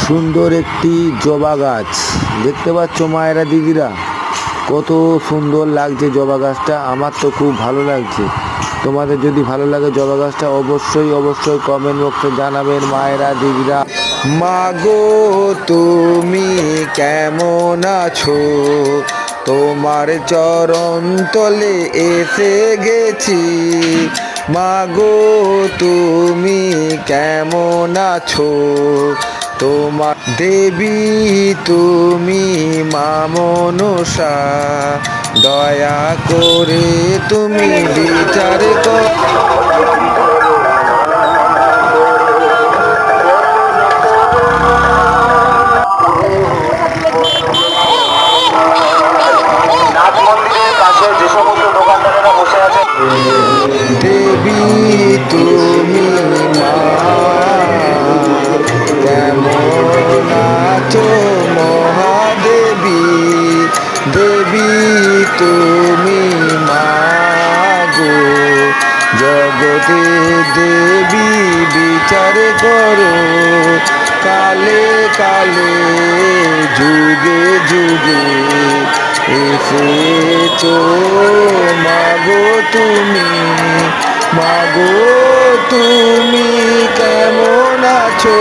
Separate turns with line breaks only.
সুন্দর একটি জবা গাছ দেখতে পাচ্ছ মায়েরা দিদিরা, কত সুন্দর লাগছে জবা গাছটা। আমার তো খুব ভালো লাগছে। তোমাদের যদি ভালো লাগে জবা গাছটা অবশ্যই অবশ্যই কমেন্ট বক্সে জানাবেন মায়েরা দিদিরা। মাগো তুমি কেমন আছো, তোমার চরণ তলে এসে গেছি। মাগো তুমি কেমন আছো, তোমার দেবী তুমি মা মনসা, দয়া করে তুমি বিচার কর।
নাথ মন্দিরের কাছে যে সমস্ত দোকানদারেরা বসে আছে,
দেবী তুমি মা কেমন আছো মহাদেবী, দেবী তুমি মা গো, জগতে দেবী বিচার করো, কালে কালে যুগে যুগে এসেছো। মাগো তুমি, মাগো তুমি কেমন আছো।